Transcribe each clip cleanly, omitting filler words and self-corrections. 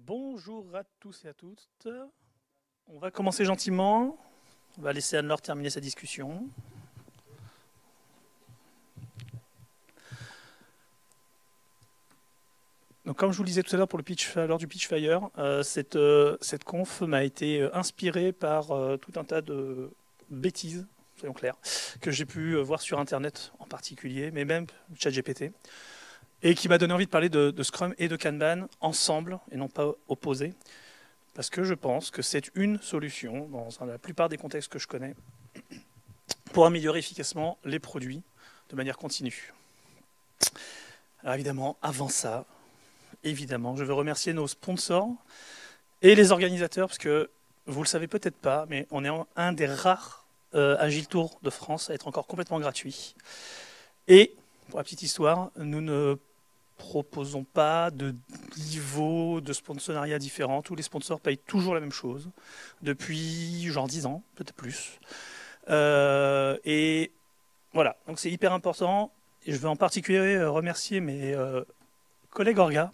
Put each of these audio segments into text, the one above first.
Bonjour à tous et à toutes. On va commencer gentiment. On va laisser Anne-Laure terminer sa discussion. Donc, comme je vous le disais tout à l'heure pour le pitch, lors du Pitchfire, cette conf m'a été inspirée par tout un tas de bêtises, soyons clairs, que j'ai pu voir sur Internet en particulier, mais même ChatGPT, et qui m'a donné envie de parler de Scrum et de Kanban ensemble et non pas opposés. Parce que je pense que c'est une solution, dans la plupart des contextes que je connais, pour améliorer efficacement les produits de manière continue. Alors évidemment, avant ça, je veux remercier nos sponsors et les organisateurs, parce que vous le savez peut-être pas, mais on est un des rares Agile Tour de France à être encore complètement gratuit. Et, pour la petite histoire, nous ne proposons pas de niveau de sponsorat différents. Tous les sponsors payent toujours la même chose depuis genre 10 ans, peut-être plus. Et voilà, donc c'est hyper important. Et je veux en particulier remercier mes collègues Orga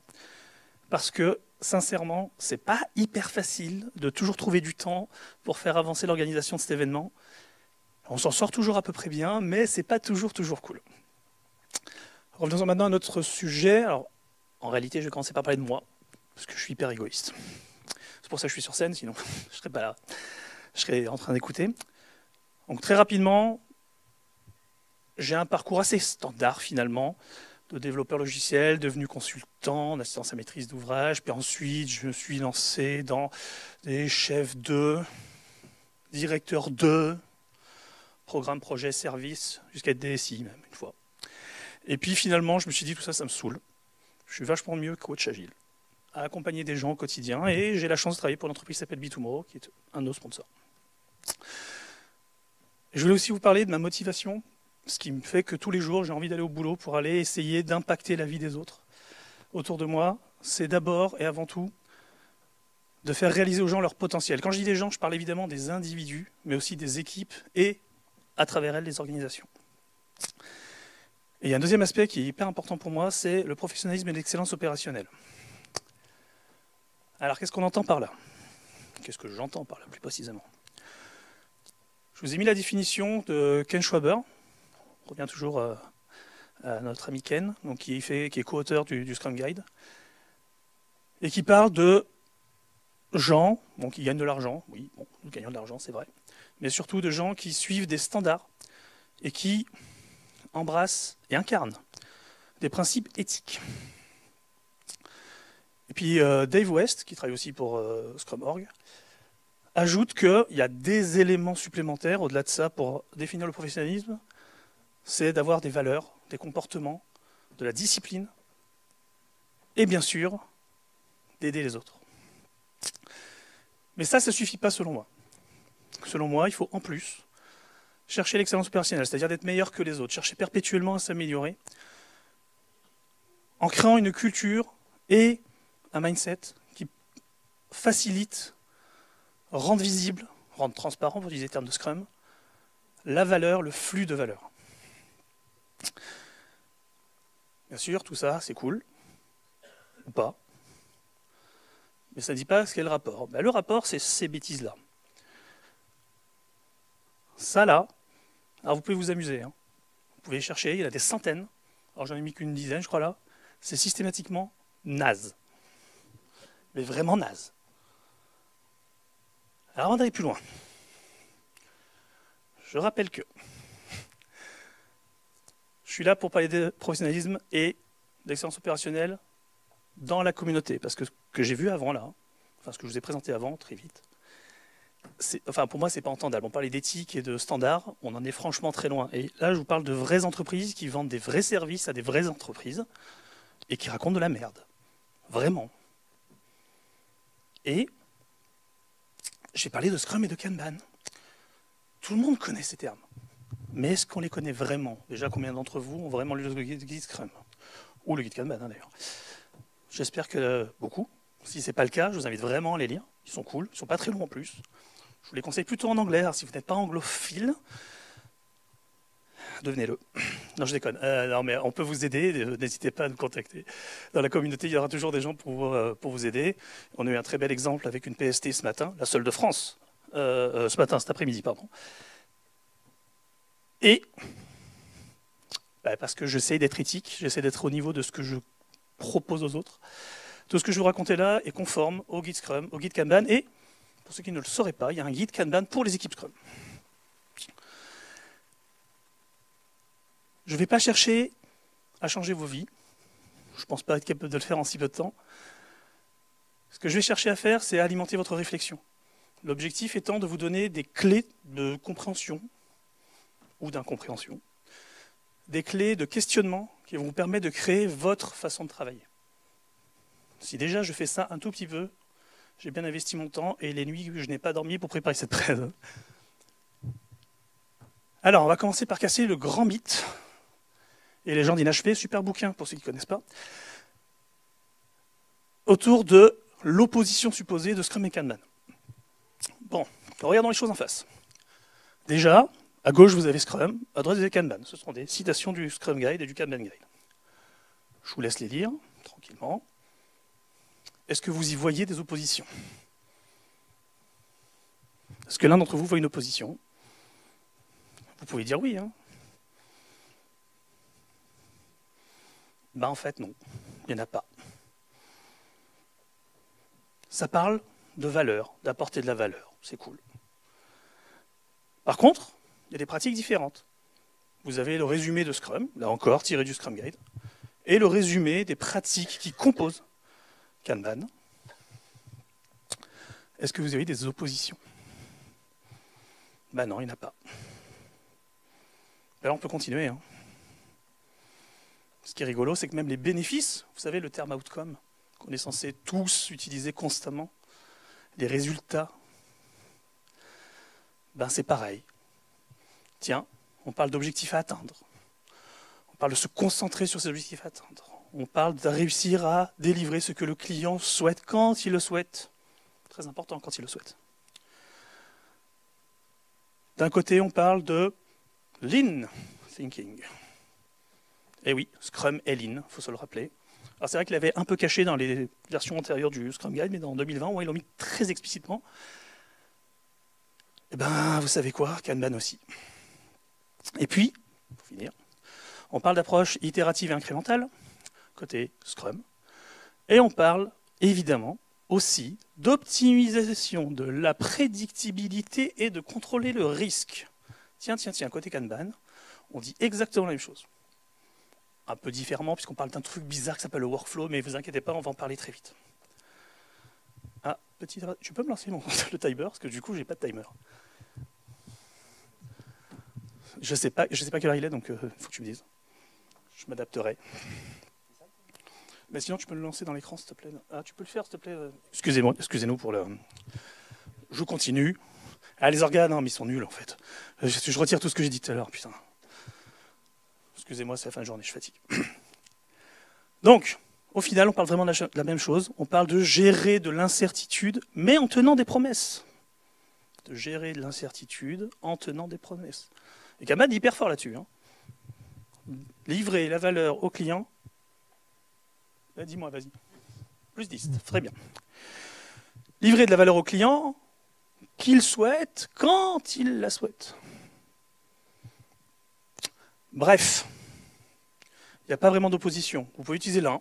parce que sincèrement, c'est pas hyper facile de toujours trouver du temps pour faire avancer l'organisation de cet événement. On s'en sort toujours à peu près bien, mais c'est pas toujours cool. Revenons maintenant à notre sujet. Alors, en réalité, je vais commencer par parler de moi, parce que je suis hyper égoïste. C'est pour ça que je suis sur scène, sinon je serais pas là. Je serais en train d'écouter. Donc très rapidement, j'ai un parcours assez standard finalement, de développeur logiciel, devenu consultant en assistance à maîtrise d'ouvrage, puis ensuite je me suis lancé dans des chefs de, directeurs de, programme, projet, service, jusqu'à être DSI même une fois. Et puis finalement, je me suis dit tout ça, ça me saoule. Je suis vachement mieux coach agile, à accompagner des gens au quotidien, et j'ai la chance de travailler pour l'entreprise qui s'appelle B2Mo, qui est un de nos sponsors. Je voulais aussi vous parler de ma motivation, ce qui me fait que tous les jours, j'ai envie d'aller au boulot pour aller essayer d'impacter la vie des autres autour de moi. C'est d'abord et avant tout de faire réaliser aux gens leur potentiel. Quand je dis des gens, je parle évidemment des individus, mais aussi des équipes et, à travers elles, des organisations. Et il y a un deuxième aspect qui est hyper important pour moi, c'est le professionnalisme et l'excellence opérationnelle. Alors, qu'est-ce qu'on entend par là? Qu'est-ce que j'entends par là, plus précisément? Je vous ai mis la définition de Ken Schwaber. On revient toujours à notre ami Ken, donc qui est co-auteur du Scrum Guide, et qui parle de gens qui gagnent de l'argent. Oui, bon, nous gagnons de l'argent, c'est vrai. Mais surtout de gens qui suivent des standards et qui embrassent et incarnent des principes éthiques. Et puis Dave West, qui travaille aussi pour Scrum.org, ajoute qu'il y a des éléments supplémentaires au-delà de ça pour définir le professionnalisme, c'est d'avoir des valeurs, des comportements, de la discipline, et bien sûr, d'aider les autres. Mais ça ne suffit pas selon moi. Selon moi, il faut en plus chercher l'excellence opérationnelle, c'est-à-dire d'être meilleur que les autres, chercher perpétuellement à s'améliorer, en créant une culture et un mindset qui facilite, rende visible, rende transparent, pour utiliser les termes de Scrum, la valeur, le flux de valeur. Bien sûr, tout ça, c'est cool, ou pas, mais ça ne dit pas ce qu'est le rapport. Ben, le rapport, c'est ces bêtises-là. Ça, là, alors vous pouvez vous amuser, hein. Vous pouvez chercher, il y en a des centaines, alors j'en ai mis qu'une dizaine, je crois, là, c'est systématiquement naze. Mais vraiment naze. Alors avant d'aller plus loin, je rappelle que je suis là pour parler de professionnalisme et d'excellence opérationnelle dans la communauté. Parce que ce que j'ai vu avant là, enfin ce que je vous ai présenté avant, très vite, pour moi c'est pas entendable. On parlait d'éthique et de standards, on en est franchement très loin. Et là je vous parle de vraies entreprises qui vendent des vrais services à des vraies entreprises et qui racontent de la merde. Vraiment. Et j'ai parlé de Scrum et de Kanban. Tout le monde connaît ces termes. Mais est-ce qu'on les connaît vraiment? Déjà, combien d'entre vous ont vraiment lu le guide Scrum? Ou le guide Kanban, hein, d'ailleurs. J'espère que beaucoup. Si ce n'est pas le cas, je vous invite vraiment à les lire. Ils sont cool, ils ne sont pas très longs en plus. Je vous les conseille plutôt en anglais. Alors, si vous n'êtes pas anglophile, devenez-le. Non, je déconne. Non, mais on peut vous aider. N'hésitez pas à nous contacter. Dans la communauté, il y aura toujours des gens pour vous aider. On a eu un très bel exemple avec une PST ce matin, la seule de France. Cet après-midi, pardon. Et parce que j'essaie d'être éthique, j'essaie d'être au niveau de ce que je propose aux autres. Tout ce que je vous racontais là est conforme au guide Scrum, au guide Kanban. Et pour ceux qui ne le sauraient pas, il y a un guide Kanban pour les équipes Scrum. Je ne vais pas chercher à changer vos vies. Je ne pense pas être capable de le faire en si peu de temps. Ce que je vais chercher à faire, c'est alimenter votre réflexion. L'objectif étant de vous donner des clés de compréhension ou d'incompréhension, des clés de questionnement qui vont vous permettre de créer votre façon de travailler. Si déjà je fais ça un tout petit peu, j'ai bien investi mon temps et les nuits, je n'ai pas dormi pour préparer cette presse. Alors, on va commencer par casser le grand mythe. Et les gens d'INHP, super bouquin pour ceux qui ne connaissent pas, autour de l'opposition supposée de Scrum et Kanban. Bon, regardons les choses en face. Déjà, à gauche, vous avez Scrum, à droite, vous avez Kanban. Ce sont des citations du Scrum Guide et du Kanban Guide. Je vous laisse les lire, tranquillement. Est-ce que vous y voyez des oppositions? Est-ce que l'un d'entre vous voit une opposition? Vous pouvez dire oui, hein. Ben en fait, non, il n'y en a pas. Ça parle de valeur, d'apporter de la valeur, c'est cool. Par contre, il y a des pratiques différentes. Vous avez le résumé de Scrum, là encore, tiré du Scrum Guide, et le résumé des pratiques qui composent Kanban. Est-ce que vous avez des oppositions? Ben non, il n'y en a pas. Alors on peut continuer, hein. Ce qui est rigolo, c'est que même les bénéfices, vous savez, le terme outcome, qu'on est censé tous utiliser constamment, les résultats, ben c'est pareil. Tiens, on parle d'objectifs à atteindre. On parle de se concentrer sur ces objectifs à atteindre. On parle de réussir à délivrer ce que le client souhaite quand il le souhaite. Très important, quand il le souhaite. D'un côté, on parle de lean thinking. Et oui, Scrum est lean, il faut se le rappeler. Alors c'est vrai qu'il avait un peu caché dans les versions antérieures du Scrum Guide, mais dans 2020, où ils l'ont mis très explicitement. Et ben, vous savez quoi, Kanban aussi. Et puis, pour finir, on parle d'approche itérative et incrémentale, côté Scrum. Et on parle, évidemment, aussi d'optimisation de la prédictibilité et de contrôler le risque. Tiens, côté Kanban, on dit exactement la même chose. Un peu différemment, puisqu'on parle d'un truc bizarre qui s'appelle le workflow, mais ne vous inquiétez pas, on va en parler très vite. Ah, tu peux me lancer le timer, parce que du coup, j'ai pas de timer. Je sais pas quelle heure il est, donc il faut que tu me dises. Je m'adapterai. Mais sinon, tu peux le lancer dans l'écran, s'il te plaît. Ah, tu peux le faire, s'il te plaît. Excusez-nous pour le... Je continue. Ah, les organes, non, mais ils sont nuls, en fait. Je retire tout ce que j'ai dit tout à l'heure, putain. Excusez-moi, c'est la fin de journée, je fatigue. Donc, au final, on parle vraiment de la même chose. On parle de gérer de l'incertitude, mais en tenant des promesses. De gérer de l'incertitude en tenant des promesses. Et Kanban est hyper fort là-dessus. Hein. Livrer la valeur au client. Dis-moi, vas-y. Plus 10, très bien. Livrer de la valeur au client qu'il souhaite, quand il la souhaite. Bref, il n'y a pas vraiment d'opposition. Vous pouvez utiliser l'un,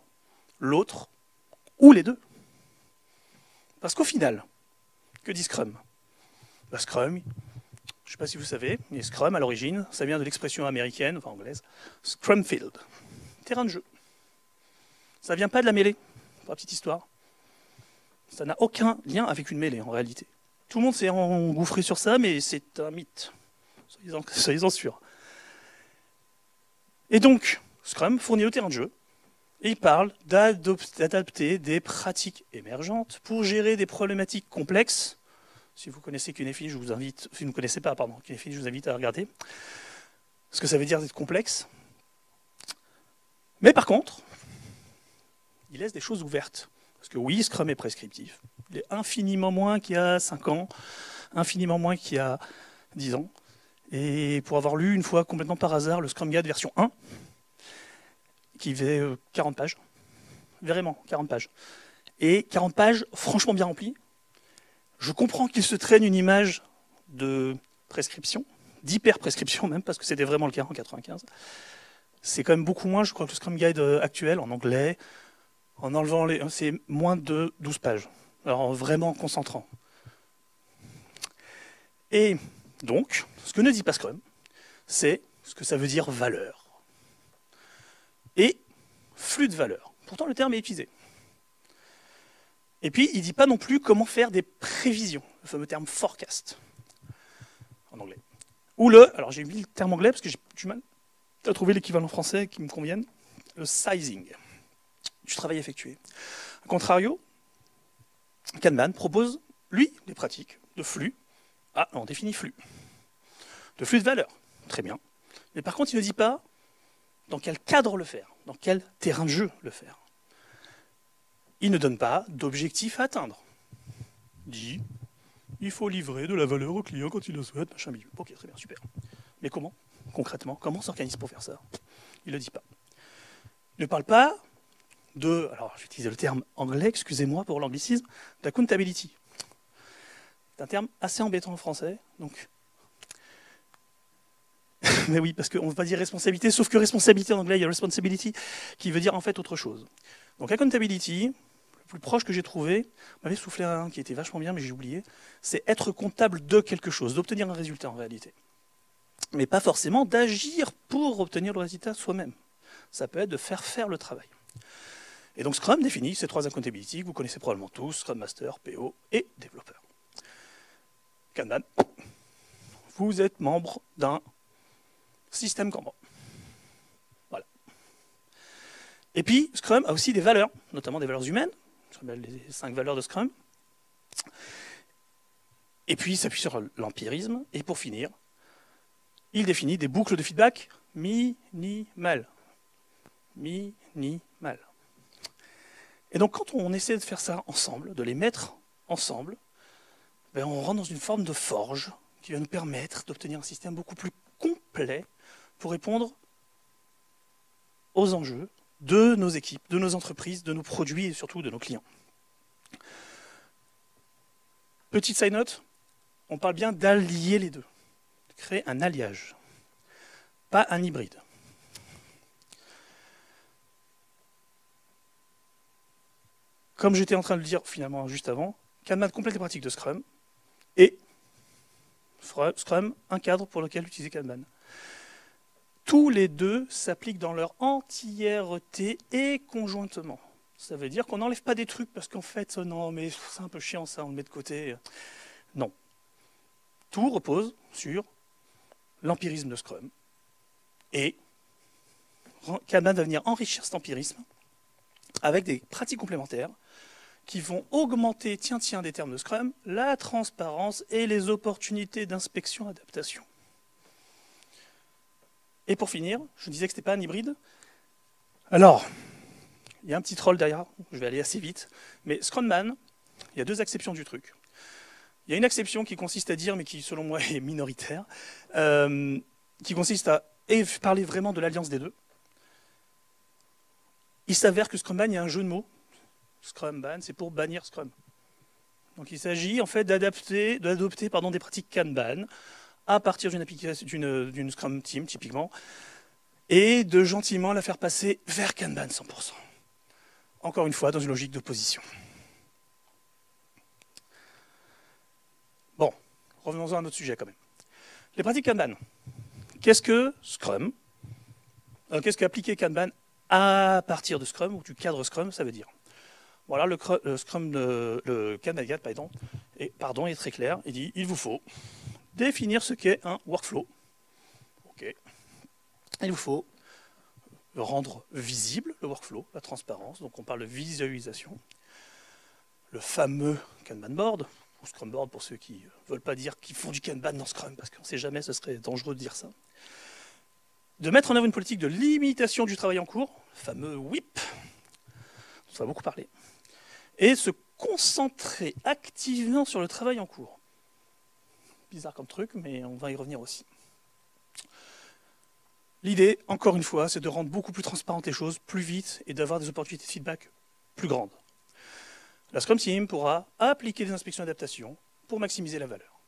l'autre, ou les deux. Parce qu'au final, que dit Scrum? Scrum, je ne sais pas si vous savez, mais Scrum, à l'origine, ça vient de l'expression américaine, enfin anglaise, Scrum Field, terrain de jeu. Ça ne vient pas de la mêlée, pour la petite histoire. Ça n'a aucun lien avec une mêlée, en réalité. Tout le monde s'est engouffré sur ça, mais c'est un mythe. Soyez-en sûrs. Et donc, Scrum fournit le terrain de jeu, et il parle d'adapter des pratiques émergentes pour gérer des problématiques complexes. Si vous connaissez Cuneifield, je vous invite, si vous ne connaissez pas, pardon, Cuneifield, je vous invite à regarder ce que ça veut dire d'être complexe. Mais par contre, il laisse des choses ouvertes. Parce que oui, Scrum est prescriptif. Il est infiniment moins qu'il y a 5 ans, infiniment moins qu'il y a 10 ans. Et pour avoir lu une fois complètement par hasard le Scrum Guide version 1, qui faisait 40 pages, vraiment 40 pages, et 40 pages franchement bien remplies. Je comprends qu'il se traîne une image de prescription, d'hyper-prescription même, parce que c'était vraiment le cas en 95. C'est quand même beaucoup moins, je crois, que le Scrum Guide actuel, en anglais, en enlevant les... c'est moins de 12 pages. Alors vraiment concentrant. Et donc, ce que ne dit pas Scrum, c'est ce que ça veut dire valeur. Et flux de valeur. Pourtant, le terme est utilisé. Et puis, il ne dit pas non plus comment faire des prévisions, le fameux terme forecast, en anglais. Ou alors j'ai mis le terme anglais parce que j'ai du mal à trouver l'équivalent français qui me convienne, le sizing du travail effectué. A contrario, Kanban propose, lui, des pratiques de flux. Ah, on définit flux. De flux de valeur, très bien. Mais par contre, il ne dit pas dans quel cadre le faire, dans quel terrain de jeu le faire. Il ne donne pas d'objectif à atteindre. Il dit, il faut livrer de la valeur au client quand il le souhaite, machin bidule. Ok, très bien, super. Mais comment, concrètement, comment on s'organise pour faire ça? Il ne le dit pas. Il ne parle pas de, alors j'utilise le terme anglais, excusez-moi pour l'anglicisme, d'accountability. C'est un terme assez embêtant en français, donc... Mais oui, parce qu'on ne veut pas dire responsabilité, sauf que responsabilité en anglais, il y a responsibility, qui veut dire en fait autre chose. Donc accountability, le plus proche que j'ai trouvé, on m'avait soufflé un qui était vachement bien, mais j'ai oublié, c'est être comptable de quelque chose, d'obtenir un résultat en réalité. Mais pas forcément d'agir pour obtenir le résultat soi-même. Ça peut être de faire le travail. Et donc Scrum définit ces trois accountability que vous connaissez probablement tous, Scrum Master, PO et développeur. Kanban, vous êtes membre d'un système Kanban. Voilà. Et puis, Scrum a aussi des valeurs, notamment des valeurs humaines, ce qu'on appelle les 5 valeurs de Scrum. Et puis, il s'appuie sur l'empirisme. Et pour finir, il définit des boucles de feedback minimales. Minimales. Et donc, quand on essaie de faire ça ensemble, de les mettre ensemble, ben on rentre dans une forme de forge qui va nous permettre d'obtenir un système beaucoup plus complet pour répondre aux enjeux de nos équipes, de nos entreprises, de nos produits et surtout de nos clients. Petite side note, on parle bien d'allier les deux, de créer un alliage, pas un hybride. Comme j'étais en train de le dire finalement juste avant, Kanban complète les pratiques de Scrum et Scrum, un cadre pour lequel utiliser Kanban. Tous les deux s'appliquent dans leur entièreté et conjointement. Ça veut dire qu'on n'enlève pas des trucs parce qu'en fait, non, mais c'est un peu chiant ça, on le met de côté. Non. Tout repose sur l'empirisme de Scrum. Et Kanban va venir enrichir cet empirisme avec des pratiques complémentaires qui vont augmenter, tiens, des termes de Scrum, la transparence et les opportunités d'inspection-adaptation. Et pour finir, je disais que ce n'était pas un hybride. Alors, il y a un petit troll derrière, je vais aller assez vite, mais Scrumman, il y a deux exceptions du truc. Il y a une exception qui consiste à dire, mais qui selon moi est minoritaire, qui consiste à parler vraiment de l'alliance des deux. Il s'avère que Scrumban, il y a un jeu de mots. Scrumban, c'est pour bannir Scrum. Donc il s'agit en fait d'adopter des pratiques Kanban à partir d'une Scrum Team, typiquement, et de gentiment la faire passer vers Kanban 100%. Encore une fois, dans une logique d'opposition. Bon, revenons-en à un autre sujet quand même. Les pratiques Kanban. Qu'est-ce que Scrum Qu'est-ce qu'appliquer Kanban à partir de Scrum, ou du cadre Scrum, ça veut dire. Voilà, le Kanban Guide, est très clair. Il dit, il vous faut définir ce qu'est un workflow. Okay. Il vous faut rendre visible le workflow, la transparence. Donc on parle de visualisation. Le fameux Kanban board, ou Scrum board pour ceux qui ne veulent pas dire qu'ils font du Kanban dans Scrum, parce qu'on ne sait jamais, ce serait dangereux de dire ça. De mettre en œuvre une politique de limitation du travail en cours, le fameux WIP, dont on va beaucoup parler, et se concentrer activement sur le travail en cours. Bizarre comme truc, mais on va y revenir aussi. L'idée, encore une fois, c'est de rendre beaucoup plus transparentes les choses, plus vite, et d'avoir des opportunités de feedback plus grandes. La Scrum Team pourra appliquer des inspections d'adaptation pour maximiser la valeur.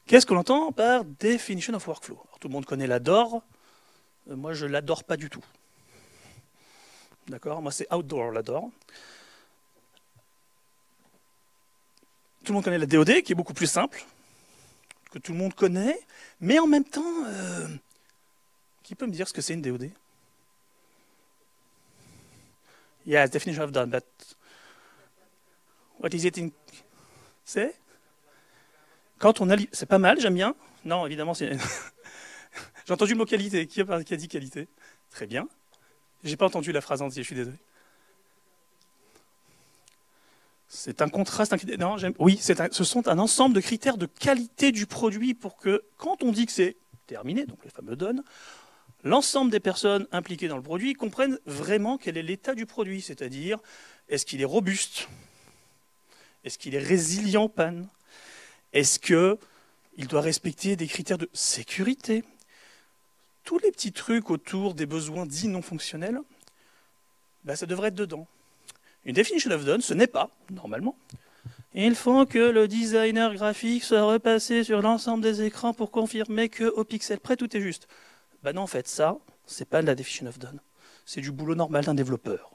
Qu'est-ce qu'on entend par Definition of Workflow? Alors, tout le monde connaît la DOR. Moi, je ne l'adore pas du tout. D'accord? Moi, c'est Outdoor, la DOR. Tout le monde connaît la DOD, qui est beaucoup plus simple, que tout le monde connaît, mais en même temps, qui peut me dire ce que c'est une DOD? Yes, definition of done, but what is it in... C'est? Quand on a... C'est pas mal, j'aime bien. Non, évidemment, c'est... J'ai entendu le mot qualité. Qui a dit qualité? Très bien. J'ai pas entendu la phrase entière, je suis désolé. C'est un contraste... Non, oui, ce sont un ensemble de critères de qualité du produit pour que, quand on dit que c'est terminé, donc les fameux done, l'ensemble des personnes impliquées dans le produit comprennent vraiment quel est l'état du produit, c'est-à-dire est-ce qu'il est robuste, est-ce qu'il est résilient aux pannes, est-ce qu'il doit respecter des critères de sécurité. Tous les petits trucs autour des besoins dits non fonctionnels, ben, ça devrait être dedans. Une definition of done, ce n'est pas, normalement. Il faut que le designer graphique soit repassé sur l'ensemble des écrans pour confirmer qu'au pixel près, tout est juste. Ben non, en fait, ça, c'est pas de la definition of done. C'est du boulot normal d'un développeur.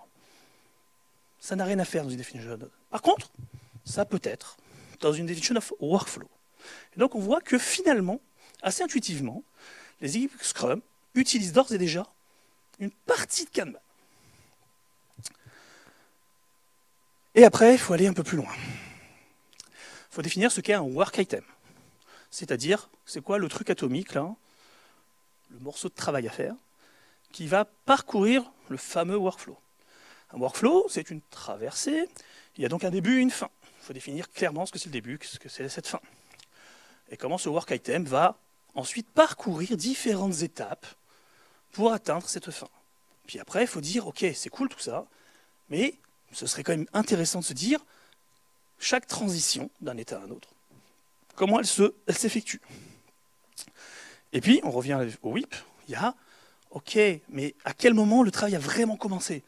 Ça n'a rien à faire dans une definition of done. Par contre, ça peut être dans une definition of workflow. Et donc on voit que finalement, assez intuitivement, les équipes Scrum utilisent d'ores et déjà une partie de Kanban. Et après, il faut aller un peu plus loin. Il faut définir ce qu'est un work item. C'est-à-dire, c'est quoi le truc atomique, là, le morceau de travail à faire, qui va parcourir le fameux workflow. Un workflow, c'est une traversée. Il y a donc un début et une fin. Il faut définir clairement ce que c'est le début, ce que c'est cette fin. Et comment ce work item va ensuite parcourir différentes étapes pour atteindre cette fin. Puis après, il faut dire, ok, c'est cool tout ça, mais ce serait quand même intéressant de se dire, chaque transition d'un état à un autre, comment elle s'effectue. Et puis, on revient au WIP, il y a, ok, mais à quel moment le travail a vraiment commencé?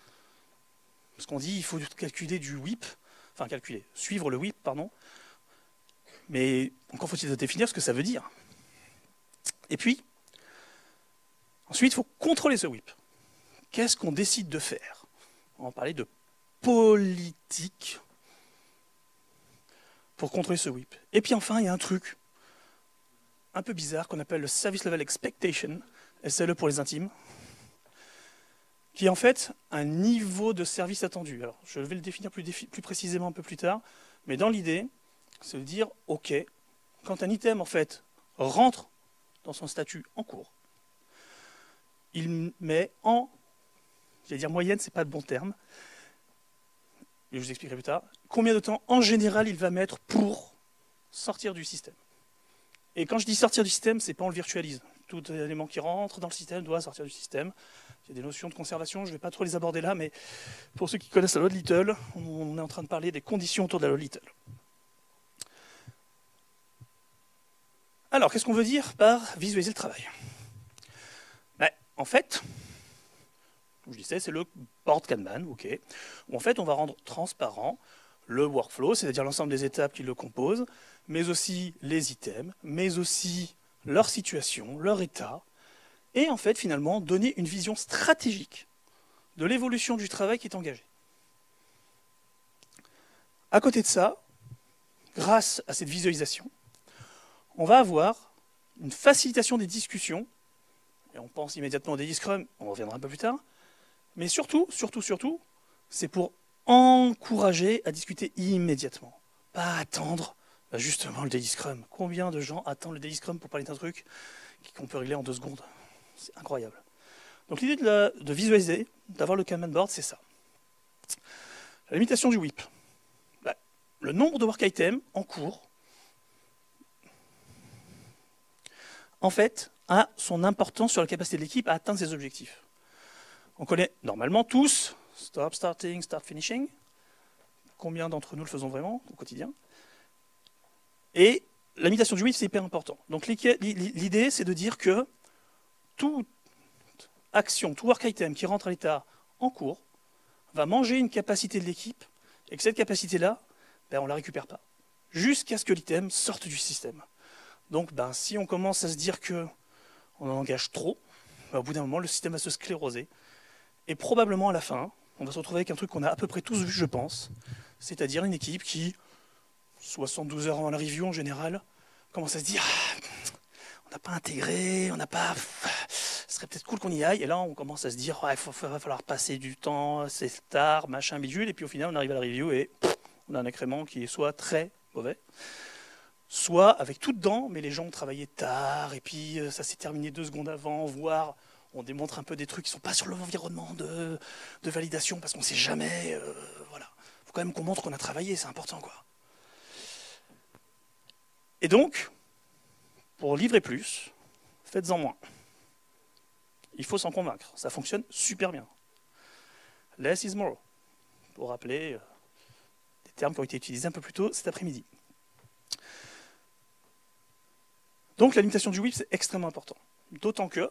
Parce qu'on dit, il faut calculer du WIP, enfin calculer, suivre le WIP, pardon, mais encore faut-il définir ce que ça veut dire. Et puis, ensuite, il faut contrôler ce WIP. Qu'est-ce qu'on décide de faire? On va parler de politique pour contrôler ce WIP. Et puis enfin, il y a un truc un peu bizarre qu'on appelle le Service Level Expectation, SLE pour les intimes, qui est en fait un niveau de service attendu. Alors, je vais le définir plus précisément un peu plus tard, mais dans l'idée, c'est de dire, ok, quand un item en fait rentre dans son statut en cours, il met en, j'allais dire moyenne, c'est pas le bon terme, et je vous expliquerai plus tard, combien de temps en général il va mettre pour sortir du système. Et quand je dis sortir du système, c'est pas on le virtualise. Tout élément qui rentre dans le système doit sortir du système. Il y a des notions de conservation, je ne vais pas trop les aborder là, mais pour ceux qui connaissent la Load Little, on est en train de parler des conditions autour de la Load Little. Alors, qu'est-ce qu'on veut dire par visualiser le travail? Ben, en fait, comme je disais, c'est le board Kanban, ok, où en fait on va rendre transparent le workflow, c'est-à-dire l'ensemble des étapes qui le composent, mais aussi les items, mais aussi leur situation, leur état, et en fait finalement donner une vision stratégique de l'évolution du travail qui est engagé. À côté de ça, grâce à cette visualisation, on va avoir une facilitation des discussions, et on pense immédiatement au Daily Scrum, on reviendra un peu plus tard, mais surtout, c'est pour encourager à discuter immédiatement, pas attendre justement le Daily Scrum. Combien de gens attendent le Daily Scrum pour parler d'un truc qu'on peut régler en 2 secondes? C'est incroyable. Donc l'idée de visualiser, d'avoir le Kanban board, c'est ça. La limitation du WIP. Bah, le nombre de work items en cours, en fait, a son importance sur la capacité de l'équipe à atteindre ses objectifs. On connaît normalement tous stop, starting, start, finishing. Combien d'entre nous le faisons vraiment au quotidien? Et la limitation du WIP, c'est hyper important. Donc l'idée, c'est de dire que toute action, tout work item qui rentre à l'état en cours va manger une capacité de l'équipe, et que cette capacité-là, ben, on ne la récupère pas, jusqu'à ce que l'item sorte du système. Donc ben, si on commence à se dire qu'on en engage trop, ben, au bout d'un moment, le système va se scléroser, et probablement à la fin, on va se retrouver avec un truc qu'on a à peu près tous vu, je pense, c'est-à-dire une équipe qui, 72 heures avant la review en général, commence à se dire on n'a pas intégré, on n'a pas. Ce serait peut-être cool qu'on y aille. Et là, on commence à se dire il va falloir passer du temps, c'est tard, machin, bidule. Et puis au final, on arrive à la review et on a un incrément qui est soit très mauvais, soit avec tout dedans, mais les gens ont travaillé tard, et puis ça s'est terminé 2 secondes avant, voire on démontre un peu des trucs qui ne sont pas sur l'environnement de validation, parce qu'on ne sait jamais. Voilà. Il faut quand même qu'on montre qu'on a travaillé, c'est important, quoi. Et donc, pour livrer plus, faites-en moins. Il faut s'en convaincre, ça fonctionne super bien. Less is more, pour rappeler des termes qui ont été utilisés un peu plus tôt cet après-midi. Donc la limitation du WIP, c'est extrêmement important. D'autant que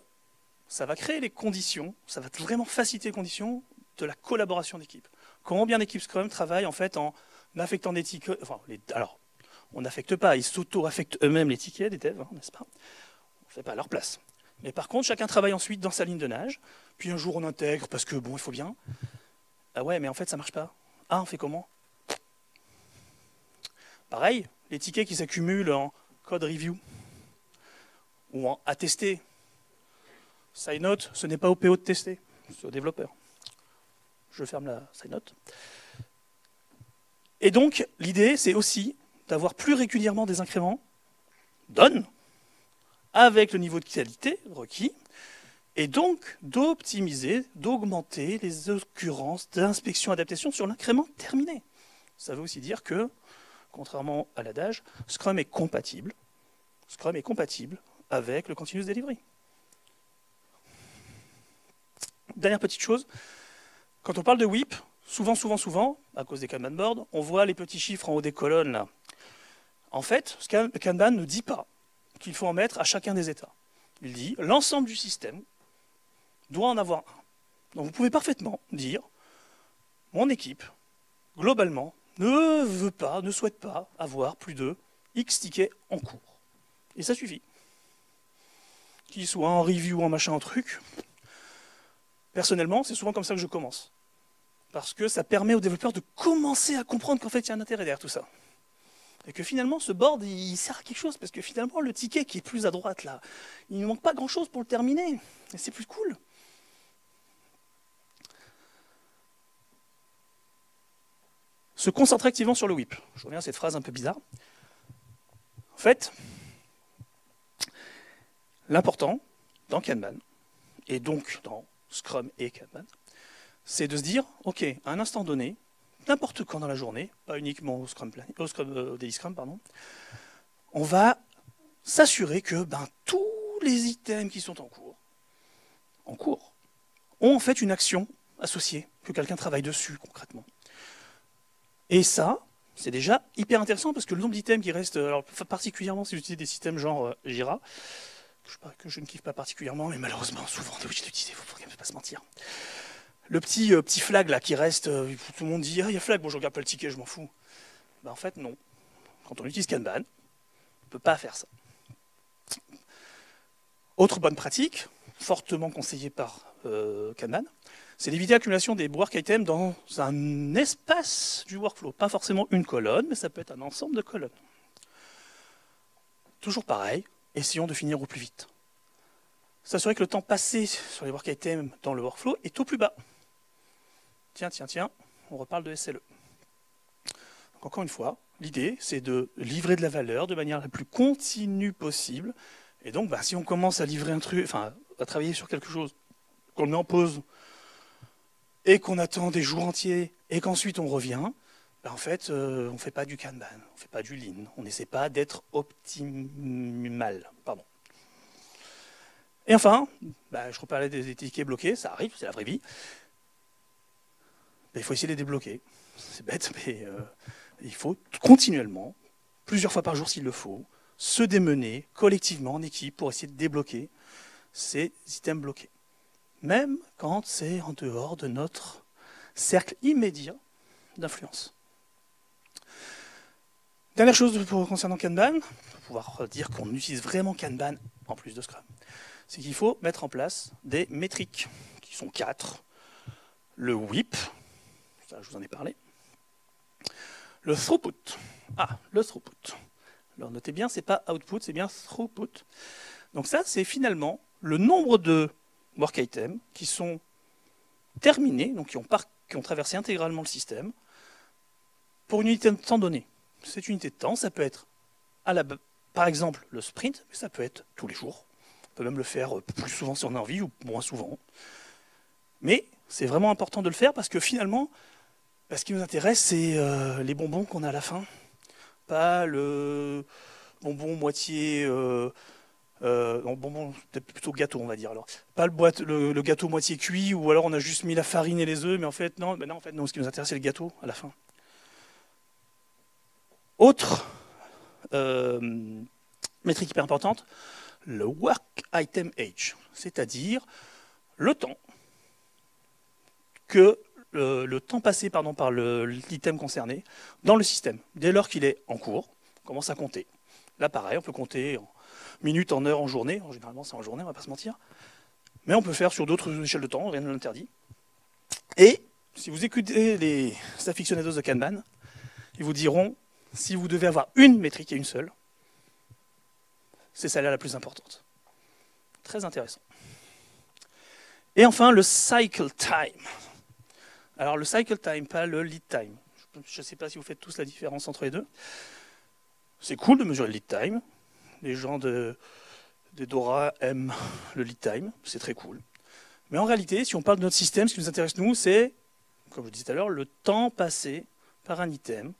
ça va créer les conditions, ça va vraiment faciliter les conditions de la collaboration d'équipe. Comment bien l'équipe Scrum travaille en fait en affectant des tickets, alors on n'affecte pas, ils s'auto-affectent eux-mêmes les tickets des devs, n'est-ce pas? On ne fait pas à leur place. Mais par contre, chacun travaille ensuite dans sa ligne de nage, puis un jour on intègre parce que bon, il faut bien. Ah ouais, mais en fait ça marche pas. Ah, on fait comment? Pareil, les tickets qui s'accumulent en code review ou en attesté. Side note, ce n'est pas au PO de tester, c'est au développeur. Je ferme la side note. Et donc, l'idée, c'est aussi d'avoir plus régulièrement des incréments done avec le niveau de qualité requis, et donc d'optimiser, d'augmenter les occurrences d'inspection adaptation sur l'incrément terminé. Ça veut aussi dire que, contrairement à l'adage, Scrum est compatible avec le continuous delivery. Dernière petite chose, quand on parle de WIP, souvent, à cause des Kanban boards, on voit les petits chiffres en haut des colonnes là. En fait, Kanban ne dit pas qu'il faut en mettre à chacun des états. Il dit l'ensemble du système doit en avoir un. Donc vous pouvez parfaitement dire mon équipe, globalement, ne souhaite pas avoir plus de X tickets en cours. Et ça suffit. Qu'ils soient en review ou en machin, en truc. Personnellement, c'est souvent comme ça que je commence. Parce que ça permet aux développeurs de commencer à comprendre qu'en fait, il y a un intérêt derrière tout ça. Et que finalement, ce board, il sert à quelque chose, parce que finalement, le ticket qui est plus à droite, là, il ne manque pas grand-chose pour le terminer. Et c'est plus cool. Se concentrer activement sur le WIP. Je reviens à cette phrase un peu bizarre. En fait, l'important, dans Kanban, et donc dans Scrum et Kanban, c'est de se dire, ok, à un instant donné, n'importe quand dans la journée, pas uniquement au Daily Scrum, pardon, on va s'assurer que tous les items qui sont en cours, ont en fait une action associée, que quelqu'un travaille dessus concrètement. Et ça, c'est déjà hyper intéressant parce que le nombre d'items qui restent, alors particulièrement si j'utilise des systèmes genre Jira, que je ne kiffe pas particulièrement, mais malheureusement, souvent on est obligé d'utiliser, il ne faut quand même pas se mentir. Le petit flag là qui reste, tout le monde dit, ah, il y a flag, bon je regarde pas le ticket, je m'en fous. En fait, non. Quand on utilise Kanban, on ne peut pas faire ça. Autre bonne pratique, fortement conseillée par Kanban, c'est d'éviter l'accumulation des work items dans un espace du workflow. Pas forcément une colonne, mais ça peut être un ensemble de colonnes. Toujours pareil, essayons de finir au plus vite. S'assurer que le temps passé sur les work items dans le workflow est au plus bas. Tiens, on reparle de SLE. Donc encore une fois, l'idée, c'est de livrer de la valeur de manière la plus continue possible. Et donc, si on commence à livrer un truc, enfin, à travailler sur quelque chose, qu'on le met en pause, et qu'on attend des jours entiers, et qu'ensuite on revient, en fait, on ne fait pas du Kanban, on ne fait pas du Lean, on n'essaie pas d'être optimal. Pardon. Et enfin, je reparlais des tickets bloqués, ça arrive, c'est la vraie vie. Il faut essayer de les débloquer. C'est bête, mais il faut continuellement, plusieurs fois par jour s'il le faut, se démener collectivement en équipe pour essayer de débloquer ces items bloqués. Même quand c'est en dehors de notre cercle immédiat d'influence. Dernière chose concernant Kanban, pour pouvoir dire qu'on utilise vraiment Kanban en plus de Scrum, c'est qu'il faut mettre en place des métriques, qui sont 4. Le WIP, ça je vous en ai parlé. Le throughput. Ah, le throughput. Alors notez bien, c'est pas output, c'est bien throughput. Donc ça, c'est finalement le nombre de work items qui sont terminés, donc qui ont traversé intégralement le système, pour une unité de temps donnée. Cette unité de temps, ça peut être, par exemple, le sprint, mais ça peut être tous les jours. On peut même le faire plus souvent si on a envie, ou moins souvent. Mais c'est vraiment important de le faire parce que finalement, ce qui nous intéresse, c'est les bonbons qu'on a à la fin. Pas le bonbon moitié... bonbon, peut-être plutôt gâteau, on va dire. Alors, pas le gâteau moitié cuit, ou alors on a juste mis la farine et les œufs, mais en fait, non, ce qui nous intéresse, c'est le gâteau à la fin. Autre métrique hyper importante, le work item age, c'est-à-dire le temps le temps passé par l'item concerné dans le système. Dès lors qu'il est en cours, on commence à compter. Là, pareil, on peut compter en minutes, en heures, en journée. Généralement, c'est en journée, on ne va pas se mentir. Mais on peut faire sur d'autres échelles de temps, rien ne l'interdit. Et si vous écoutez les aficionados de Kanban, ils vous diront, si vous devez avoir une métrique et une seule, c'est celle-là la plus importante. Très intéressant. Et enfin, le cycle time. Alors, le cycle time, pas le lead time. Je ne sais pas si vous faites tous la différence entre les deux. C'est cool de mesurer le lead time. Les gens des Dora aiment le lead time. C'est très cool. Mais en réalité, si on parle de notre système, ce qui nous intéresse, nous, c'est, comme je disais tout à l'heure, le temps passé par un item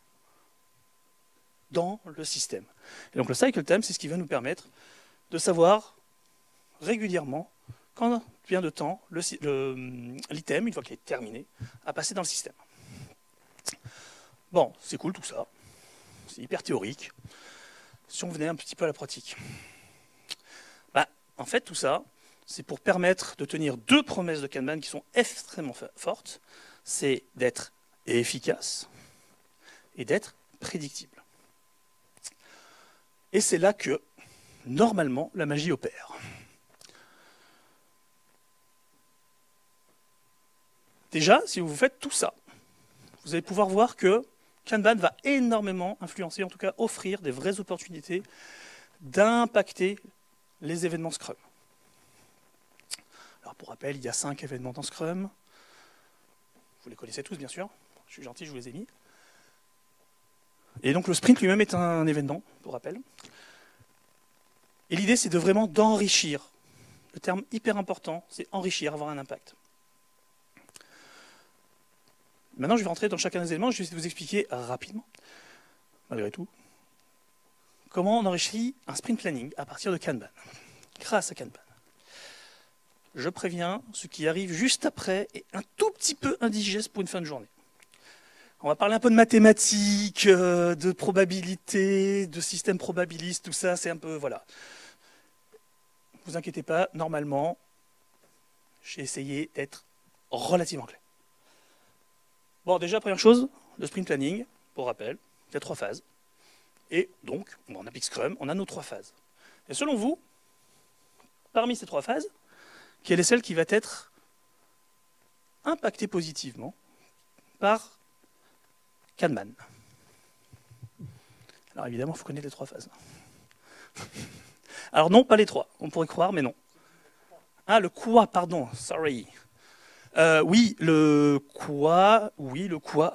dans le système. Et donc, le cycle time, c'est ce qui va nous permettre de savoir régulièrement combien de temps l'item, une fois qu'il est terminé, a passé dans le système. Bon, c'est cool tout ça. C'est hyper théorique. Si on venait un petit peu à la pratique. En fait, tout ça, c'est pour permettre de tenir deux promesses de Kanban qui sont extrêmement fortes. C'est d'être efficace et d'être prédictible. Et c'est là que, normalement, la magie opère. Déjà, si vous faites tout ça, vous allez pouvoir voir que Kanban va énormément influencer, en tout cas offrir des vraies opportunités d'impacter les événements Scrum. Alors pour rappel, il y a 5 événements dans Scrum. Vous les connaissez tous, bien sûr. Je suis gentil, je vous les ai mis. Et donc le sprint lui-même est un événement, pour rappel. Et l'idée, c'est de vraiment d'enrichir. Le terme hyper important, c'est enrichir, avoir un impact. Maintenant, je vais rentrer dans chacun des éléments. Je vais essayer de vous expliquer rapidement, malgré tout, comment on enrichit un sprint planning à partir de Kanban, grâce à Kanban. Je préviens, ce qui arrive juste après est un tout petit peu indigeste pour une fin de journée. On va parler un peu de mathématiques, de probabilité, de système probabiliste, tout ça, c'est un peu, voilà. Ne vous inquiétez pas, normalement, j'ai essayé d'être relativement clair. Bon, déjà, première chose, le sprint planning, pour rappel, il y a 3 phases. Et donc, en Epic Scrum, on a nos 3 phases. Et selon vous, parmi ces 3 phases, quelle est celle qui va être impactée positivement par Kanban? Alors évidemment, il faut connaître les 3 phases. Alors non, pas les 3, on pourrait croire, mais non. Ah, le quoi, pardon, sorry. Oui, le quoi,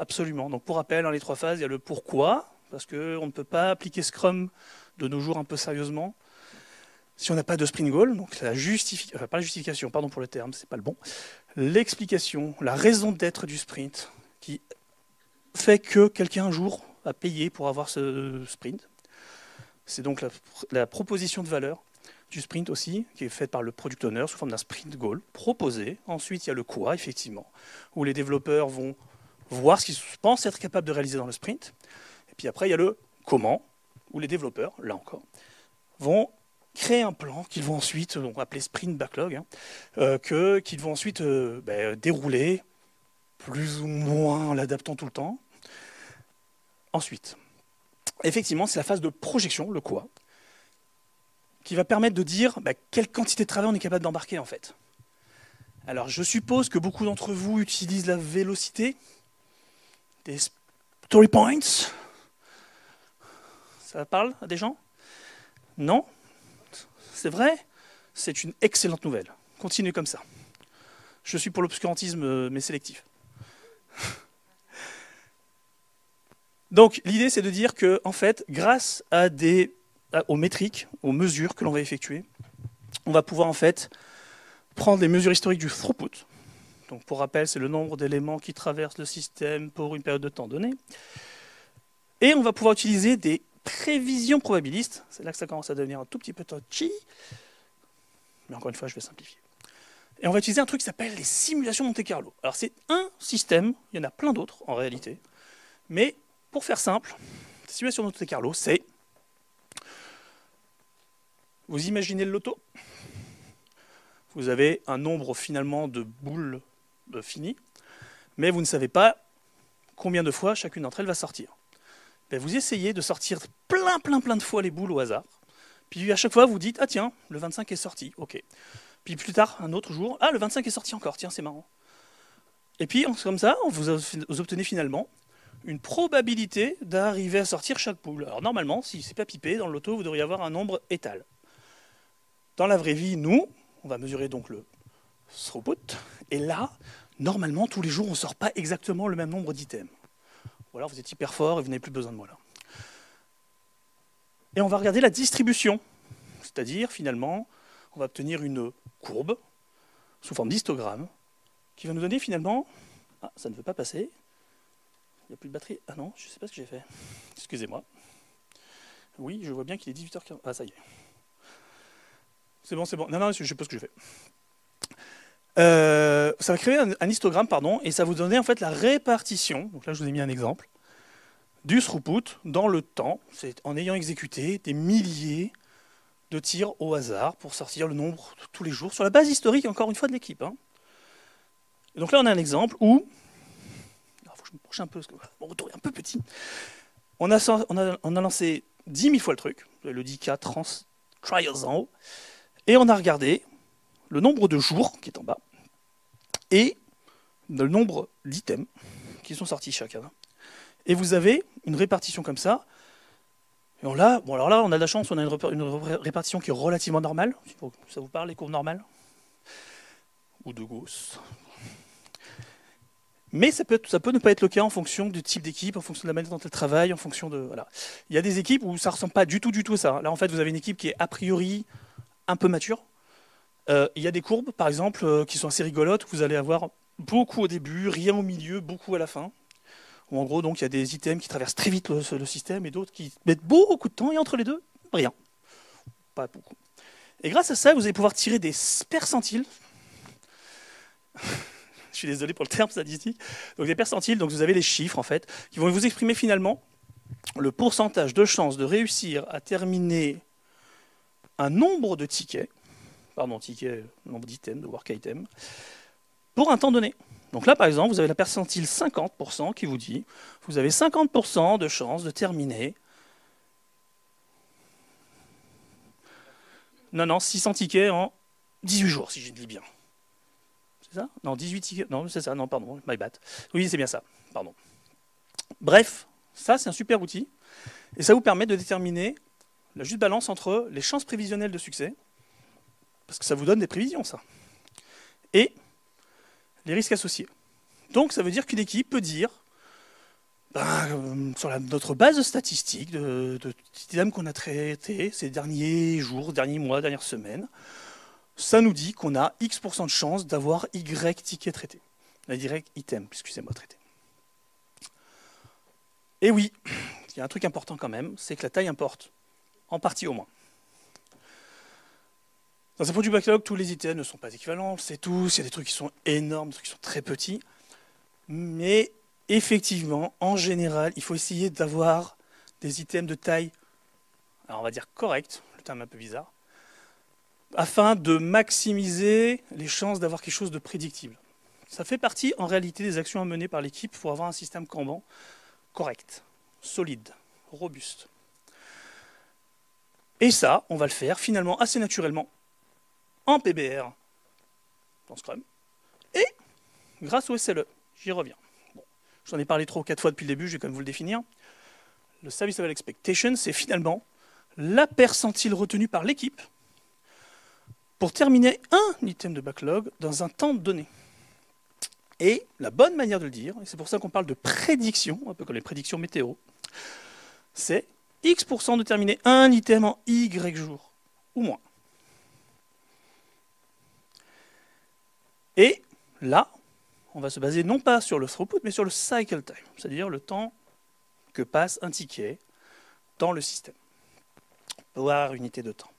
absolument. Donc pour rappel, dans les 3 phases, il y a le pourquoi, parce qu'on ne peut pas appliquer Scrum de nos jours un peu sérieusement si on n'a pas de sprint goal. Donc pas la justification, pardon pour le terme, c'est pas le bon. L'explication, la raison d'être du sprint, qui fait que quelqu'un un jour a payé pour avoir ce sprint. C'est donc la proposition de valeur du sprint aussi, qui est faite par le product owner sous forme d'un sprint goal proposé. Ensuite, il y a le quoi, effectivement, où les développeurs vont voir ce qu'ils pensent être capables de réaliser dans le sprint. Et puis après, il y a le comment, où les développeurs, là encore, vont créer un plan qu'ils vont ensuite, on va appeler sprint backlog, hein, qu'ils vont ensuite dérouler, plus ou moins en l'adaptant tout le temps. Ensuite, effectivement, c'est la phase de projection, le quoi, qui va permettre de dire quelle quantité de travail on est capable d'embarquer en fait. Alors je suppose que beaucoup d'entre vous utilisent la vélocité, des story points. Ça parle à des gens? Non? C'est vrai? C'est une excellente nouvelle. Continuez comme ça. Je suis pour l'obscurantisme, mais sélectif. Donc l'idée c'est de dire que, en fait, grâce aux métriques, aux mesures que l'on va effectuer, on va pouvoir en fait prendre les mesures historiques du throughput. Donc pour rappel, c'est le nombre d'éléments qui traversent le système pour une période de temps donnée. Et on va pouvoir utiliser des prévisions probabilistes. C'est là que ça commence à devenir un tout petit peu touchy. Mais encore une fois, je vais simplifier. Et on va utiliser un truc qui s'appelle les simulations Monte-Carlo. Alors c'est un système, il y en a plein d'autres en réalité. Mais pour faire simple, les simulations Monte-Carlo, c'est... Vous imaginez le loto? Vous avez un nombre finalement de boules finies, mais vous ne savez pas combien de fois chacune d'entre elles va sortir. Vous essayez de sortir plein de fois les boules au hasard, puis à chaque fois vous dites « Ah tiens, le 25 est sorti, ok ». Puis plus tard, un autre jour, « Ah, le 25 est sorti encore, tiens, c'est marrant ». Et puis comme ça, vous obtenez finalement une probabilité d'arriver à sortir chaque boule. Alors normalement, si c'est pas pipé, dans le loto, vous devriez avoir un nombre étal. Dans la vraie vie, nous, on va mesurer donc le throughput, et là, normalement, tous les jours, on ne sort pas exactement le même nombre d'items. Ou alors vous êtes hyper fort et vous n'avez plus besoin de moi là. Et on va regarder la distribution, c'est-à-dire, finalement, on va obtenir une courbe sous forme d'histogramme qui va nous donner finalement... Ah, ça ne veut pas passer. Il n'y a plus de batterie. Ah non, je ne sais pas ce que j'ai fait. Excusez-moi. Oui, je vois bien qu'il est 18h15. Ah, ça y est. C'est bon, c'est bon. Non, je ne sais pas ce que j'ai fait. Ça va créer un histogramme, pardon, et ça va vous donner en fait la répartition, donc là je vous ai mis un exemple, du throughput dans le temps, c'est en ayant exécuté des milliers de tirs au hasard pour sortir le nombre tous les jours, sur la base historique, encore une fois, de l'équipe. Hein. Et donc là on a un exemple où, il faut que je me penche un peu, parce que mon retour est un peu petit, on a lancé 10 000 fois le truc, le 10K Trials en haut, et on a regardé le nombre de jours qui est en bas, et le nombre d'items qui sont sortis chacun. Et vous avez une répartition comme ça. Et alors là, on a de la chance, on a une répartition qui est relativement normale. Ça vous parle, les courbes normales? Ou de Gauss. Mais ça peut ne pas être le cas en fonction du type d'équipe, en fonction de la manière dont elle travaille, en fonction de... Voilà. Il y a des équipes où ça ne ressemble pas du tout à ça. Là, en fait, vous avez une équipe qui est a priori un peu mature. Il y a des courbes, par exemple, qui sont assez rigolotes, où vous allez avoir beaucoup au début, rien au milieu, beaucoup à la fin. Où en gros, donc, il y a des items qui traversent très vite le système et d'autres qui mettent beaucoup de temps, et entre les deux, rien. Pas beaucoup. Et grâce à ça, vous allez pouvoir tirer des percentiles. Je suis désolé pour le terme statistique. Donc des percentiles, donc vous avez les chiffres, en fait, qui vont vous exprimer finalement le pourcentage de chances de réussir à terminer un nombre de tickets, nombre d'items, de work items, pour un temps donné. Donc là, par exemple, vous avez la percentile 50% qui vous dit vous avez 50% de chances de terminer. Non, 600 tickets en 18 jours, si je dis bien. C'est ça? Non, 18 tickets. Non, c'est ça, non, pardon, my bad. Oui, c'est bien ça, pardon. Bref, ça, c'est un super outil. Et ça vous permet de déterminer la juste balance entre les chances prévisionnelles de succès, parce que ça vous donne des prévisions, ça, et les risques associés. Donc ça veut dire qu'une équipe peut dire, sur notre base statistique de items qu'on a traités ces derniers jours, derniers mois, dernières semaines, ça nous dit qu'on a X% de chance d'avoir Y tickets traités. Y item, excusez-moi, traité. Et oui, il y a un truc important quand même, c'est que la taille importe, en partie au moins. Dans un point du backlog, tous les items ne sont pas équivalents, c'est tous, il y a des trucs qui sont énormes, des trucs qui sont très petits. Mais effectivement, en général, il faut essayer d'avoir des items de taille, alors on va dire correcte. Le terme un peu bizarre, afin de maximiser les chances d'avoir quelque chose de prédictible. Ça fait partie en réalité des actions à mener par l'équipe pour avoir un système Kanban correct, solide, robuste. Et ça, on va le faire finalement assez naturellement en PBR, dans Scrum, et grâce au SLE. J'y reviens. Bon, j'en ai parlé 3 ou 4 fois depuis le début, je vais quand même vous le définir. Le Service Level Expectation, c'est finalement la percentile retenue par l'équipe pour terminer un item de backlog dans un temps donné. Et la bonne manière de le dire, et c'est pour ça qu'on parle de prédiction, un peu comme les prédictions météo, c'est X% de terminer un item en Y jours, ou moins. Et là, on va se baser non pas sur le throughput, mais sur le cycle time, c'est-à-dire le temps que passe un ticket dans le système, par unité de temps.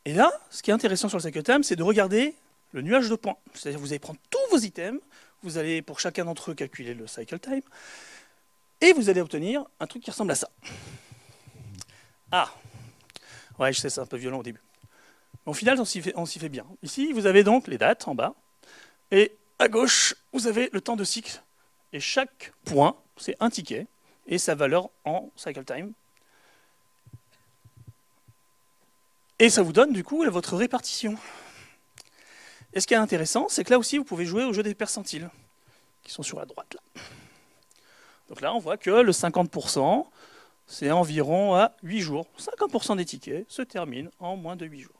Et là, ce qui est intéressant sur le cycle time, c'est de regarder le nuage de points. C'est-à-dire que vous allez prendre tous vos items, vous allez pour chacun d'entre eux calculer le cycle time, et vous allez obtenir un truc qui ressemble à ça. Ah, ouais, je sais, c'est un peu violent au début. Mais au final, on s'y fait bien. Ici, vous avez donc les dates en bas, et à gauche, vous avez le temps de cycle. Et chaque point, c'est un ticket, et sa valeur en cycle time. Et ça vous donne du coup votre répartition. Et ce qui est intéressant, c'est que là aussi, vous pouvez jouer au jeu des percentiles, qui sont sur la droite là. Donc là, on voit que le 50%, c'est environ à 8 jours. 50% des tickets se terminent en moins de 8 jours.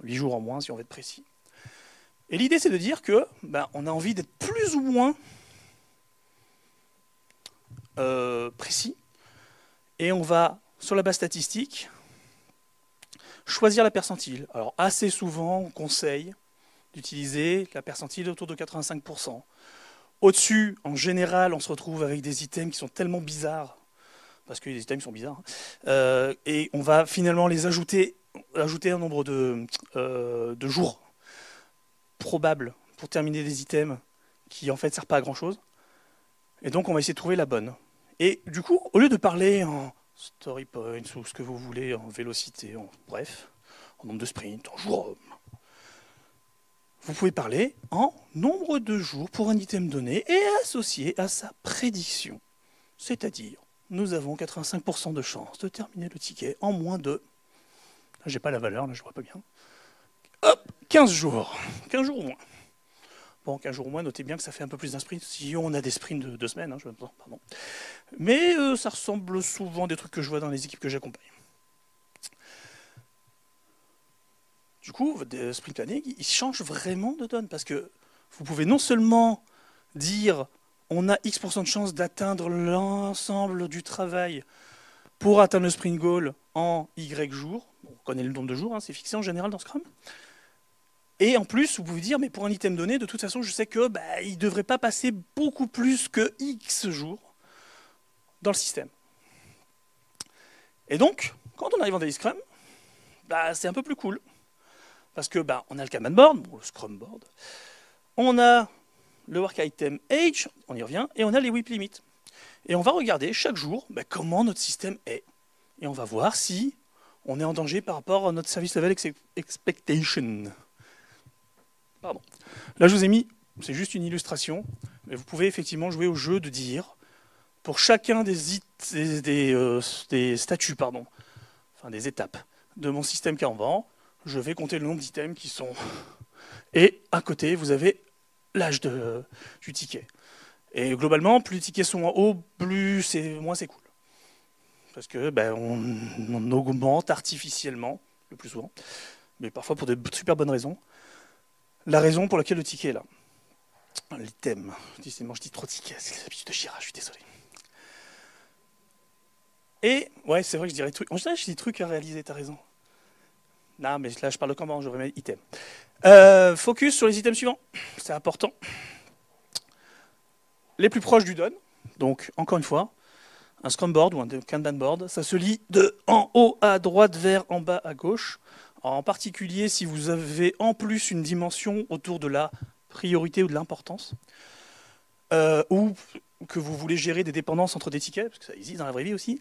8 jours en moins, si on veut être précis. Et l'idée, c'est de dire que on a envie d'être plus ou moins précis. Et on va, sur la base statistique, choisir la percentile. Alors, assez souvent, on conseille d'utiliser la percentile autour de 85%. Au-dessus, en général, on se retrouve avec des items qui sont tellement bizarres, parce que les items sont bizarres, et on va finalement les ajouter un nombre de jours probables pour terminer des items qui en fait ne servent pas à grand-chose. Et donc, on va essayer de trouver la bonne. Et du coup, au lieu de parler en story points ou ce que vous voulez, en vélocité, bref, en nombre de sprints, en jours, vous pouvez parler en nombre de jours pour un item donné et associé à sa prédiction. C'est-à-dire, nous avons 85% de chance de terminer le ticket en moins de... Là, j'ai pas la valeur, là, je vois pas bien. Hop, 15 jours. 15 jours ou moins. Bon, 15 jours ou moins, notez bien que ça fait un peu plus d'un sprint. Si on a des sprints de 2 semaines, pardon. Mais ça ressemble souvent à des trucs que je vois dans les équipes que j'accompagne. Du coup, votre sprint planning, il change vraiment de donne, parce que vous pouvez non seulement dire on a X% de chance d'atteindre l'ensemble du travail pour atteindre le sprint goal en Y jours, on connaît le nombre de jours, hein, c'est fixé en général dans Scrum, et en plus, vous pouvez dire, mais pour un item donné, de toute façon, je sais que il ne devrait pas passer beaucoup plus que X jours dans le système. Et donc, quand on arrive en daily Scrum, c'est un peu plus cool. Parce que on a le Kanban board, le Scrum board, on a le work item age, on y revient, et on a les WIP limits. Et on va regarder chaque jour comment notre système est. Et on va voir si on est en danger par rapport à notre service level expectation. Pardon. Là, je vous ai mis, c'est juste une illustration, mais vous pouvez effectivement jouer au jeu de dire, pour chacun des statuts, enfin des étapes de mon système Kanban, je vais compter le nombre d'items qui sont... Et à côté, vous avez l'âge du ticket. Et globalement, plus les tickets sont en haut, moins c'est cool. Parce que on augmente artificiellement, le plus souvent, mais parfois pour de super bonnes raisons, la raison pour laquelle le ticket est là. L'item. Décidément, je dis trop ticket, c'est l'habitude de Chira, je suis désolé. Et, ouais, c'est vrai que je dirais trucs. En général, je dis trucs à réaliser, t'as raison. Non, mais là, je parle de comment, je remets item. Focus sur les items suivants, c'est important. Les plus proches du done, donc, encore une fois, un Scrum board ou un Kanban board, ça se lit de en haut à droite vers en bas à gauche. En particulier, si vous avez en plus une dimension autour de la priorité ou de l'importance, ou que vous voulez gérer des dépendances entre des tickets, parce que ça existe dans la vraie vie aussi,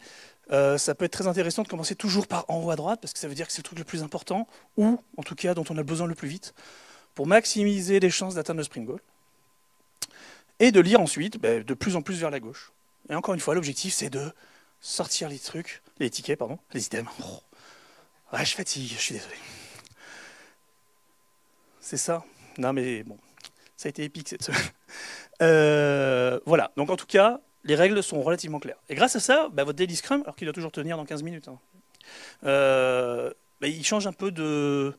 ça peut être très intéressant de commencer toujours par en haut à droite, parce que ça veut dire que c'est le truc le plus important, ou en tout cas dont on a besoin le plus vite, pour maximiser les chances d'atteindre le sprint goal, et de lire ensuite de plus en plus vers la gauche. Et encore une fois, l'objectif c'est de sortir les trucs, les tickets, pardon, les items. Oh. Ouais, je fatigue, je suis désolé. C'est ça. Non mais bon, ça a été épique cette semaine. Voilà, donc en tout cas, les règles sont relativement claires. Et grâce à ça, votre daily scrum, alors qu'il doit toujours tenir dans 15 minutes, hein, il change un peu de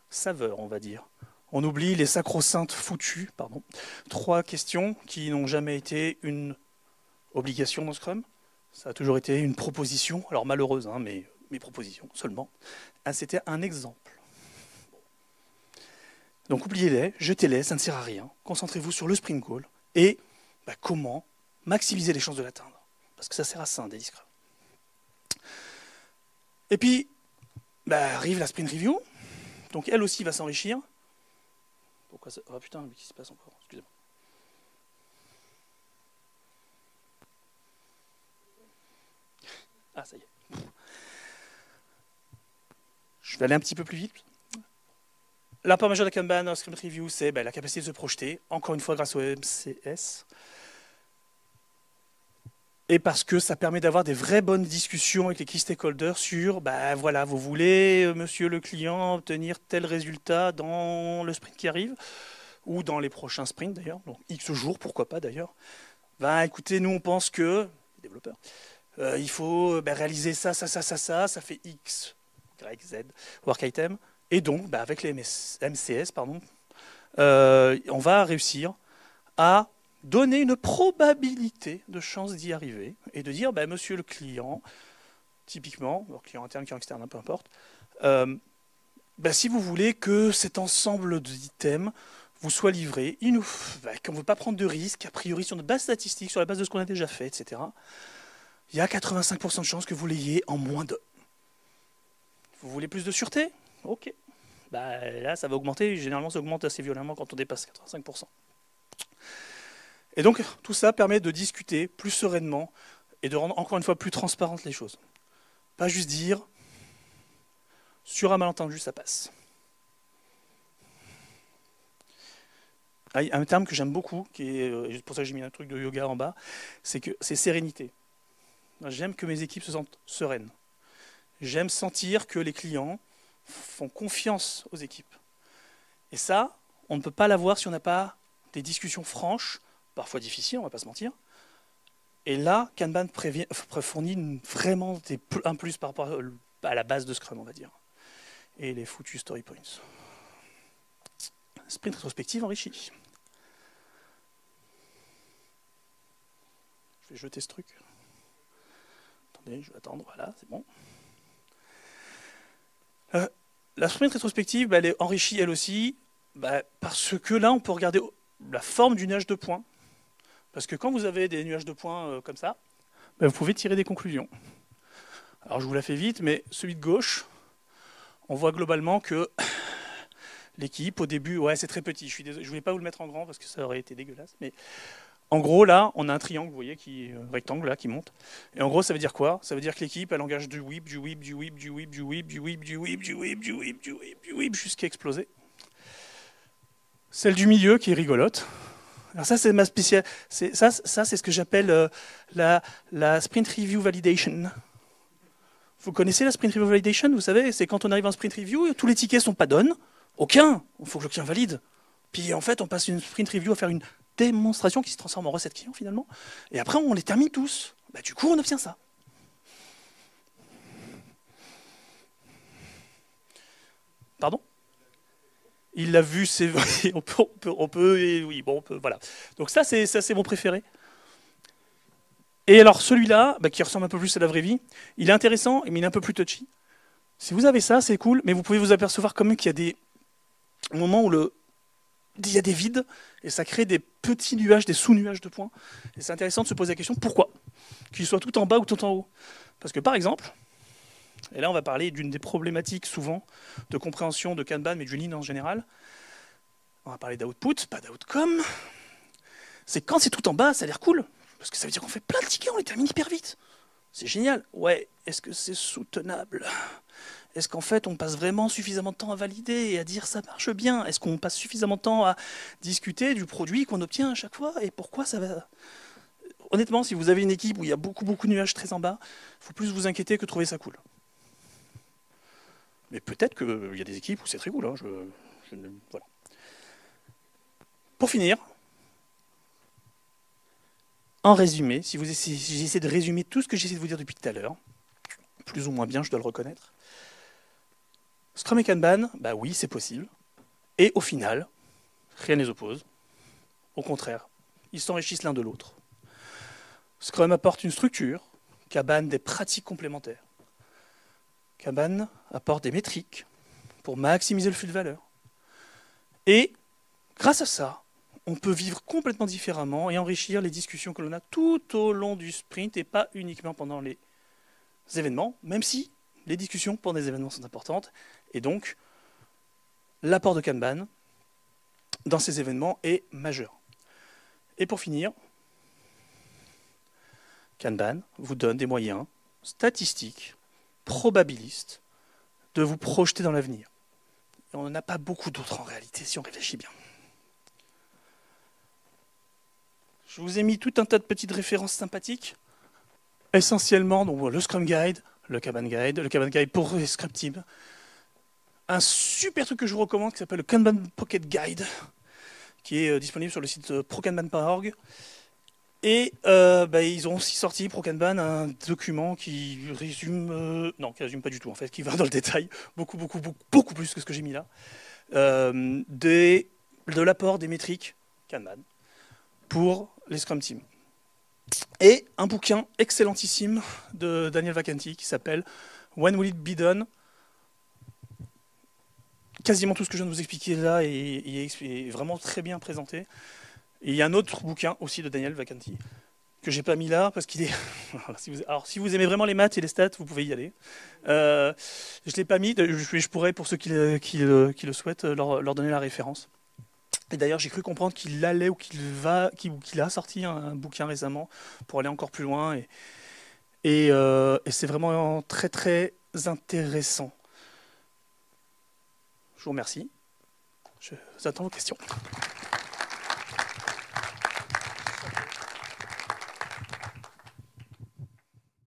saveur, on va dire. On oublie les sacro-saintes foutues, 3 questions qui n'ont jamais été une obligation dans Scrum. Ça a toujours été une proposition, alors malheureuse, hein, mais mes propositions seulement. Ah, c'était un exemple. Donc oubliez-les, jetez-les, ça ne sert à rien. Concentrez-vous sur le sprint goal et comment maximiser les chances de l'atteindre. Parce que ça sert à ça, un daily scrum. Et puis, arrive la sprint review. Donc elle aussi va s'enrichir. Pourquoi ça... Oh putain, qu'est-ce qui se passe encore? Excusez-moi. Ah, ça y est. Je vais aller un petit peu plus vite. L'apport majeur de Kanban dans Scrum Review, c'est la capacité de se projeter, encore une fois grâce au MCS. Et parce que ça permet d'avoir des vraies bonnes discussions avec les key stakeholders sur, voilà, vous voulez, monsieur le client, obtenir tel résultat dans le sprint qui arrive, ou dans les prochains sprints d'ailleurs, donc X jours, pourquoi pas d'ailleurs. Écoutez, nous on pense que, les développeurs, il faut réaliser ça fait X, Y, Z, work item. Et donc, avec les MCS, on va réussir à donner une probabilité de chance d'y arriver et de dire, monsieur le client, typiquement, client interne, client externe, peu importe, si vous voulez que cet ensemble d'items vous soit livré, qu'on ne veut pas prendre de risques, a priori sur notre base statistique, sur la base de ce qu'on a déjà fait, etc., il y a 85% de chances que vous l'ayez en moins de. Vous voulez plus de sûreté? Ok. Là, ça va augmenter. Généralement, ça augmente assez violemment quand on dépasse 85%. Et donc, tout ça permet de discuter plus sereinement et de rendre encore une fois plus transparentes les choses. Pas juste dire, sur un malentendu, ça passe. Un terme que j'aime beaucoup, qui est pour ça que j'ai mis un truc de yoga en bas, c'est sérénité. J'aime que mes équipes se sentent sereines. J'aime sentir que les clients font confiance aux équipes. Et ça, on ne peut pas l'avoir si on n'a pas des discussions franches, parfois difficiles, on ne va pas se mentir. Et là, Kanban fournit vraiment un plus par rapport à la base de Scrum, on va dire. Et les foutus story points. Sprint rétrospective enrichie. Je vais jeter ce truc. Attendez, je vais attendre, voilà, c'est bon. La sprint rétrospective, elle est enrichie elle aussi, parce que là, on peut regarder la forme du nuage de points. Parce que quand vous avez des nuages de points comme ça, vous pouvez tirer des conclusions. Alors, je vous la fais vite, mais celui de gauche, on voit globalement que l'équipe, au début, ouais, c'est très petit. Je suis désolé, je ne voulais pas vous le mettre en grand parce que ça aurait été dégueulasse. Mais en gros, là, on a un triangle, vous voyez, rectangle là, qui monte. Et en gros, ça veut dire quoi? Ça veut dire que l'équipe, elle engage du whip, du whip, du whip, du whip, du whip, du whip, du whip, du whip, du whip, du whip, du whip, jusqu'à exploser. Celle du milieu qui est rigolote. Alors ça, c'est ma spéciale. Ça, c'est ce que j'appelle la sprint review validation. Vous connaissez la sprint review validation? Vous savez, c'est quand on arrive en sprint review, tous les tickets sont pas done. Aucun. Il faut que le client valide. Puis en fait, on passe une sprint review à faire une démonstration qui se transforme en recette client finalement. Et après, on les termine tous. Du coup, on obtient ça. Pardon? Il l'a vu, c'est vrai. Voilà. Donc ça, c'est mon préféré. Et alors celui-là, qui ressemble un peu plus à la vraie vie, il est intéressant, mais il est un peu plus touchy. Si vous avez ça, c'est cool, mais vous pouvez vous apercevoir quand même qu'il y a des moments où il y a des vides, et ça crée des petits nuages, des sous-nuages de points. Et c'est intéressant de se poser la question, pourquoi? Qu'ils soient tout en bas ou tout en haut. Parce que par exemple, et là on va parler d'une des problématiques souvent de compréhension de Kanban, mais du Lean en général, on va parler d'output, pas d'outcome, c'est quand c'est tout en bas, ça a l'air cool. Parce que ça veut dire qu'on fait plein de tickets, on les termine hyper vite. C'est génial. Ouais, est-ce que c'est soutenable? Est-ce qu'en fait, on passe vraiment suffisamment de temps à valider et à dire ça marche bien? Est-ce qu'on passe suffisamment de temps à discuter du produit qu'on obtient à chaque fois? Et pourquoi ça va... Honnêtement, si vous avez une équipe où il y a beaucoup de nuages très en bas, il faut plus vous inquiéter que trouver ça cool. Mais peut-être qu'il y a des équipes où c'est très cool. Hein, voilà. Pour finir, en résumé, si j'essaie de résumer tout ce que j'essaie de vous dire depuis tout à l'heure, plus ou moins bien, je dois le reconnaître, Scrum et Kanban, bah oui, c'est possible. Et au final, rien ne les oppose. Au contraire, ils s'enrichissent l'un de l'autre. Scrum apporte une structure, Kanban des pratiques complémentaires. Kanban apporte des métriques pour maximiser le flux de valeur. Et grâce à ça, on peut vivre complètement différemment et enrichir les discussions que l'on a tout au long du sprint et pas uniquement pendant les événements, même si les discussions pendant les événements sont importantes. Et donc, l'apport de Kanban dans ces événements est majeur. Et pour finir, Kanban vous donne des moyens statistiques, probabilistes, de vous projeter dans l'avenir. Et on n'en a pas beaucoup d'autres en réalité, si on réfléchit bien. Je vous ai mis tout un tas de petites références sympathiques. Essentiellement, donc, le Scrum Guide, le Kanban Guide pour les Scrum Teams. Un super truc que je vous recommande qui s'appelle le Kanban Pocket Guide, qui est disponible sur le site prokanban.org. Et ils ont aussi sorti ProKanban un document qui résume, non, qui résume pas du tout en fait, qui va dans le détail, beaucoup plus que ce que j'ai mis là, de l'apport des métriques Kanban pour les Scrum Teams. Et un bouquin excellentissime de Daniel Vacanti qui s'appelle When Will It Be Done? Quasiment tout ce que je viens de vous expliquer là est vraiment très bien présenté. Et il y a un autre bouquin aussi de Daniel Vacanti que j'ai pas mis là parce qu'il est... Alors si vous aimez vraiment les maths et les stats, vous pouvez y aller. Je l'ai pas mis, je pourrais pour ceux qui le souhaitent leur donner la référence. Et d'ailleurs j'ai cru comprendre qu'il allait ou qu'il a sorti un bouquin récemment pour aller encore plus loin et c'est vraiment très très intéressant. Je vous remercie. J'attends vos questions.